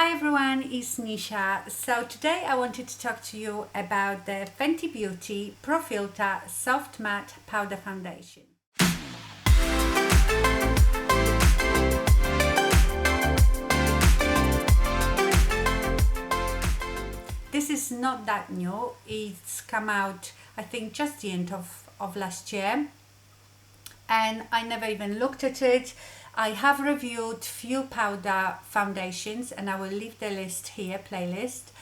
Hi everyone, it's Nisha. So today I wanted to talk to you about the Fenty Beauty Pro Filter Soft Matte Powder Foundation. This is not that new. It's come out, I think, just the end of last year. And I never even looked at it. I have reviewed few powder foundations and I will leave the list here, playlist.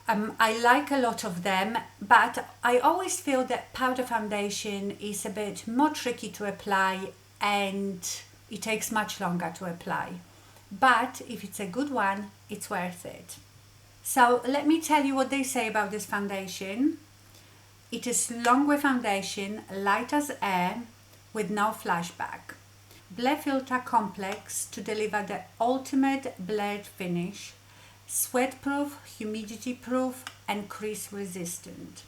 I like a lot of them, but I always feel that powder foundation is a bit more tricky to apply and it takes much longer to apply. But if it's a good one, it's worth it. So let me tell you what they say about this foundation. It is longwear foundation, light as air, with no flashback. Blur filter complex to deliver the ultimate blurred finish, sweat proof, humidity proof and crease resistant.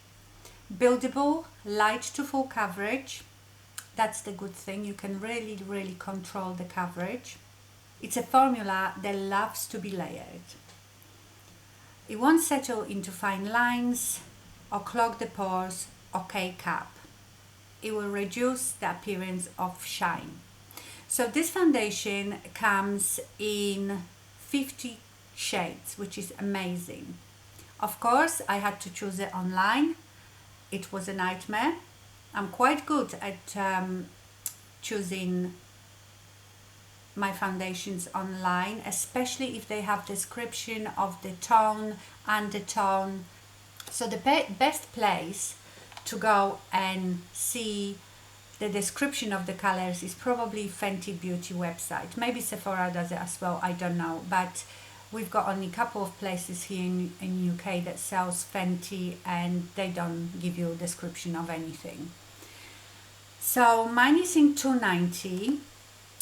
Buildable, light to full coverage. That's the good thing, you can really control the coverage. It's a formula that loves to be layered. It won't settle into fine lines or clog the pores or cake up. It will reduce the appearance of shine. So this foundation comes in 50 shades, which is amazing. Of course, I had to choose it online. It was a nightmare. I'm quite good at choosing my foundations online, especially if they have description of the tone, undertone. So the best place to go and see the description of the colors is probably Fenty Beauty website. Maybe Sephora does it as well, I don't know, but we've got only a couple of places here in UK that sells Fenty and they don't give you a description of anything. So mine is in 290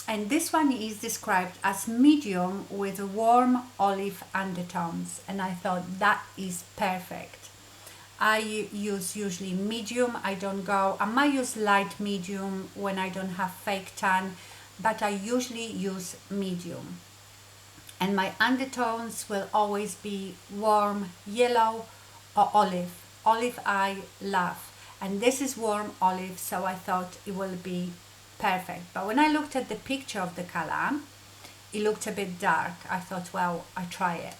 and this one is described as medium with warm olive undertones, and I thought that is perfect. I use usually medium, I might use light medium when I don't have fake tan, but I usually use medium. And my undertones will always be warm yellow or olive. Olive I love, and this is warm olive, so I thought it will be perfect. But when I looked at the picture of the color, it looked a bit dark. I thought, well, I try it.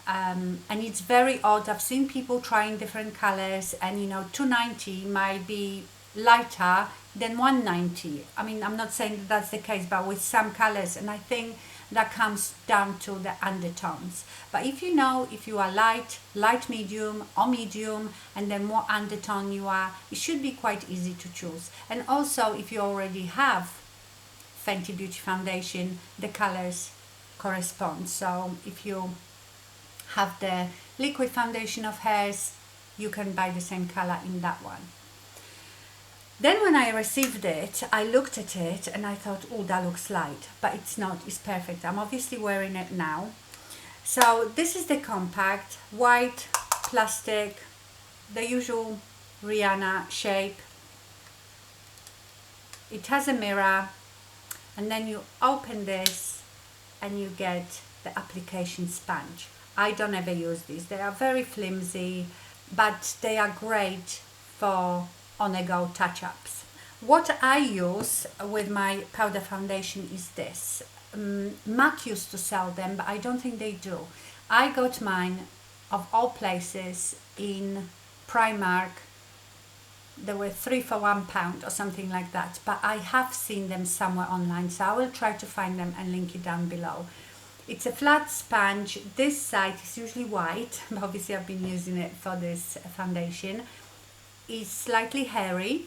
And it's very odd. I've seen people trying different colors, and 290 might be lighter than 190. I mean, I'm not saying that that's the case, but with some colors, and I think that comes down to the undertones. But if you are light medium or medium, and then more undertone you are, it should be quite easy to choose. And also, if you already have Fenty Beauty foundation, the colors correspond. So if you have the liquid foundation of hers, you can buy the same color in that one. Then when I received it, I looked at it and I thought, oh, that looks light, but it's not, it's perfect. I'm obviously wearing it now. So this is the compact, white, plastic, the usual Rihanna shape. It has a mirror, and then you open this and you get the application sponge. I don't ever use these. They are very flimsy, but they are great for on-the-go touch-ups. What I use with my powder foundation is this. MAC used to sell them, but I don't think they do. I got mine, of all places, in Primark. They were 3 for £1 or something like that, but I have seen them somewhere online, so I will try to find them and link it down below. It's a flat sponge. This side is usually white, but obviously I've been using it for this foundation. It's slightly hairy,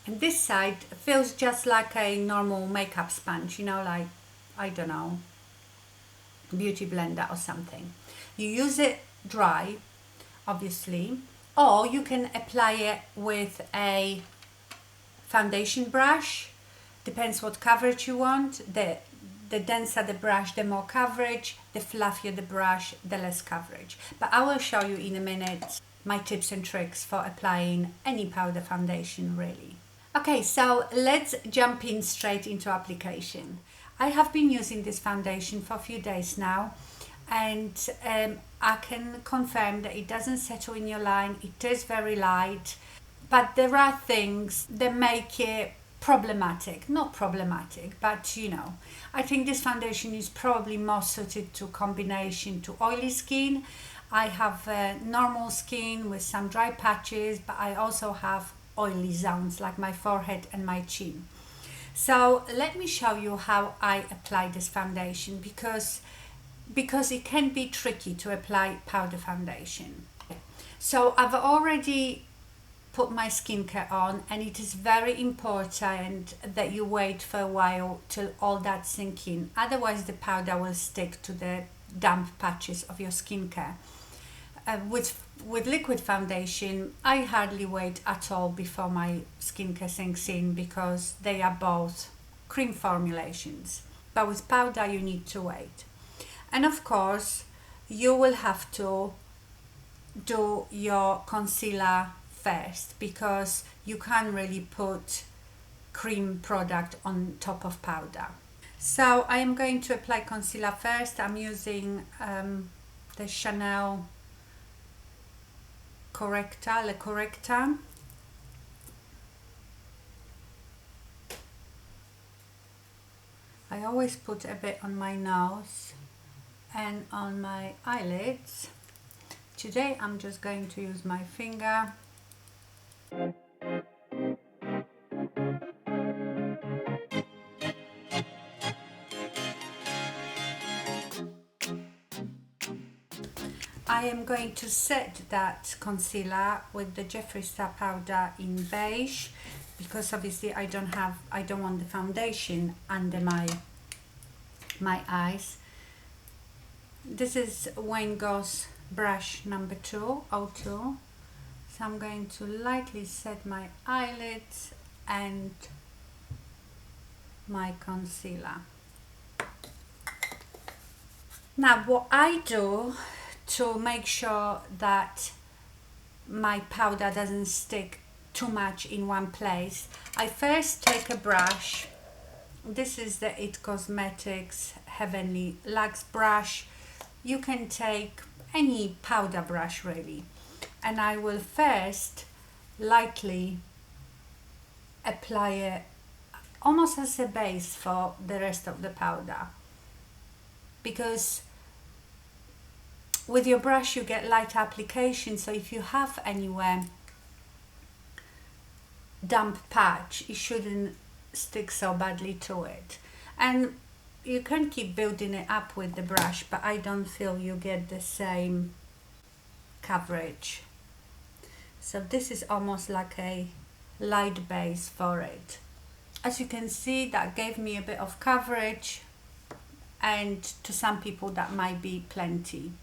and this side feels just like a normal makeup sponge, like, I don't know, beauty blender or something. You use it dry, obviously, or you can apply it with a foundation brush. Depends what coverage you want. The denser the brush, the more coverage. The fluffier the brush, the less coverage. But I will show you in a minute my tips and tricks for applying any powder foundation, really. Okay, so let's jump in straight into application. I have been using this foundation for a few days now. and I can confirm that it doesn't settle in your line. It is very light, but there are things that make it problematic. Not problematic, but you know, I think this foundation is probably more suited to combination to oily skin. I have normal skin with some dry patches, but I also have oily zones like my forehead and my chin. So let me show you how I apply this foundation, because it can be tricky to apply powder foundation. So I've already put my skincare on, and it is very important that you wait for a while till all that sink in, otherwise the powder will stick to the damp patches of your skincare. With liquid foundation, I hardly wait at all before my skincare sinks in, because they are both cream formulations. But with powder you need to wait. And of course you will have to do your concealer first, because you can't really put cream product on top of powder. So I am going to apply concealer first. I'm using the Chanel Le Corrector. I always put a bit on my nose and on my eyelids. Today I'm just going to use my finger. I am going to set that concealer with the Jeffree Star powder in beige, because obviously I don't want the foundation under my eyes. This is Wayne Goss brush number 2, 02. So I'm going to lightly set my eyelids and my concealer. Now what I do to make sure that my powder doesn't stick too much in one place, I first take a brush. This is the IT Cosmetics Heavenly Luxe brush. You can take any powder brush really, and I will first lightly apply it almost as a base for the rest of the powder, because with your brush you get light application, so if you have anywhere damp patch, it shouldn't stick so badly to it. And you can keep building it up with the brush, but I don't feel you get the same coverage. So this is almost like a light base for it. As you can see, that gave me a bit of coverage, and to some people that might be plenty.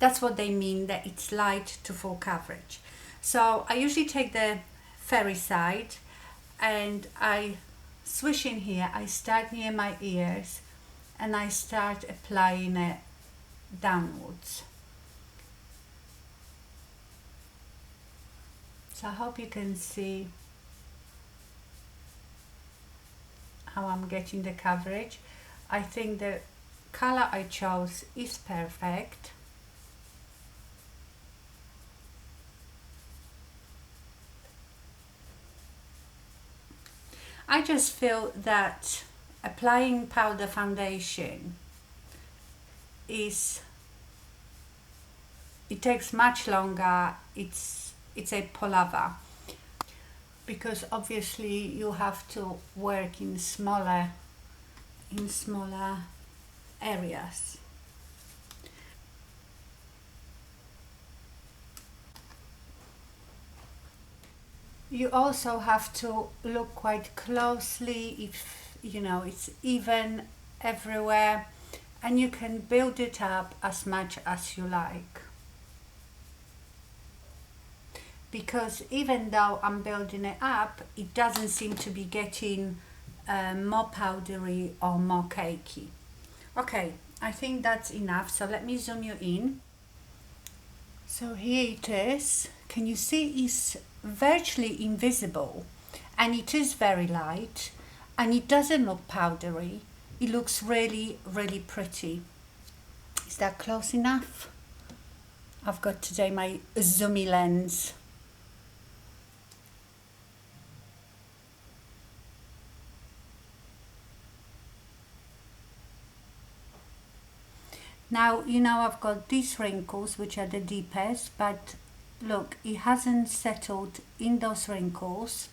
That's what they mean, that it's light to full coverage. So I usually take the fairy side and I swish in here. I start near my ears and I start applying it downwards. So I hope you can see how I'm getting the coverage. I think the color I chose is perfect. I just feel that applying powder foundation it takes much longer. It's a palaver, because obviously you have to work in smaller areas. You also have to look quite closely if you know it's even everywhere, and you can build it up as much as you like. Because even though I'm building it up, it doesn't seem to be getting more powdery or more cakey. Okay, I think that's enough, so let me zoom you in. So here it is. Can you see it's virtually invisible, and it is very light, and it doesn't look powdery. It looks really, really pretty. Is that close enough? I've got today my zoomy lens. Now, you know, I've got these wrinkles, which are the deepest, but look, it hasn't settled in those wrinkles.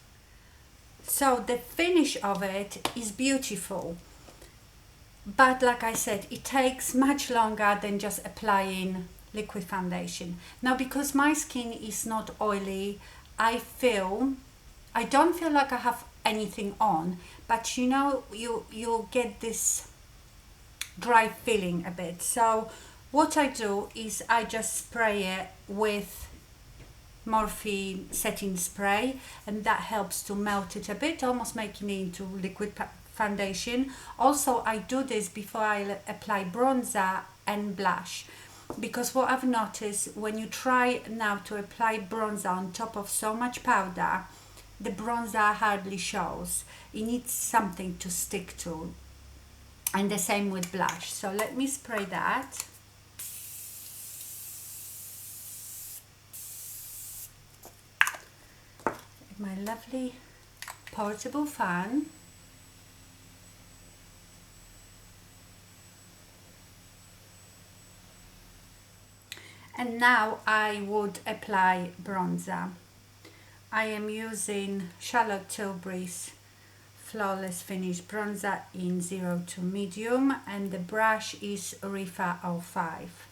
So the finish of it is beautiful. But like I said, it takes much longer than just applying liquid foundation. Now, because my skin is not oily, I don't feel like I have anything on, but you know, you'll get this dry feeling a bit. So what I do is I just spray it with markII setting spray, and that helps to melt it a bit, almost making it into liquid foundation. Also, I do this before I apply bronzer and blush, because what I've noticed, when you try now to apply bronzer on top of so much powder, the bronzer hardly shows. It needs something to stick to, and the same with blush. So let me spray that. My lovely portable fan. And now I would apply bronzer. I am using Charlotte Tilbury's Flawless Finish Bronzer in 02 Medium, and the brush is Rephr 05.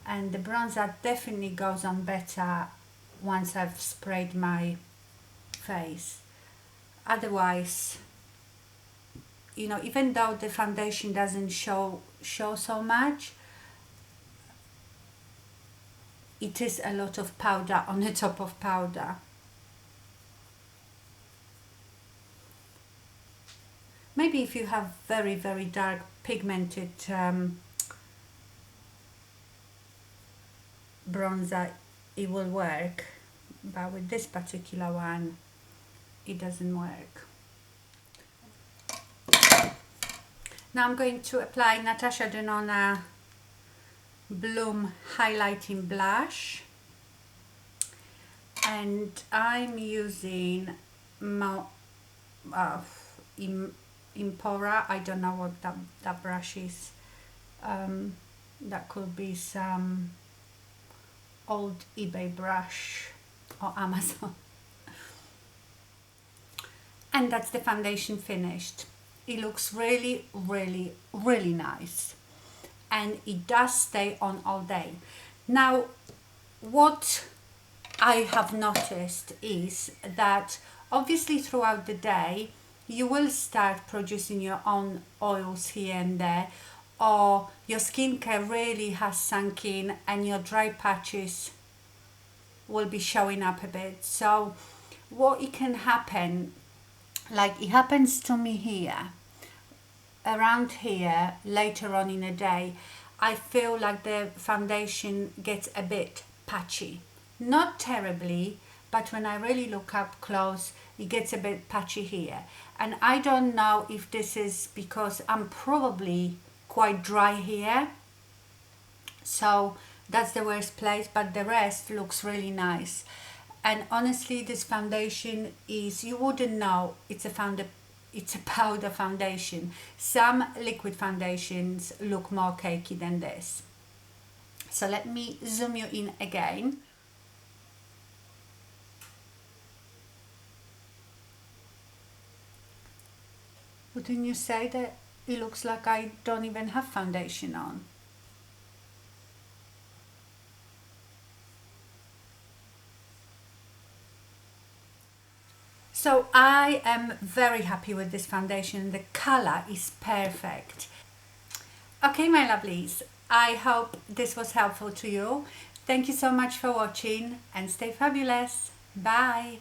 And the bronzer definitely goes on better once I've sprayed my face. Otherwise, you know, even though the foundation doesn't show so much, it is a lot of powder on the top of powder. Maybe if you have very, very dark pigmented bronzer, it will work, but with this particular one, it doesn't work. Now I'm going to apply Natasha Denona Bloom Highlighting Blush, and I'm using Impora. I don't know what that brush is. That could be some old eBay brush or Amazon. And that's the foundation finished. It looks really, really, really nice, and it does stay on all day. Now, what I have noticed is that obviously throughout the day you will start producing your own oils here and there, or your skincare really has sunk in and your dry patches will be showing up a bit. So what it can happen, like it happens to me here, around here, later on in the day, I feel like the foundation gets a bit patchy. Not terribly, but when I really look up close, it gets a bit patchy here. And I don't know if this is because I'm probably quite dry here, so that's the worst place, but the rest looks really nice. And honestly, this foundation is, you wouldn't know it's a powder foundation. Some liquid foundations look more cakey than this. So let me zoom you in again. Wouldn't you say that it looks like I don't even have foundation on? So I am very happy with this foundation. The color is perfect. Okay, my lovelies, I hope this was helpful to you. Thank you so much for watching, and stay fabulous. Bye.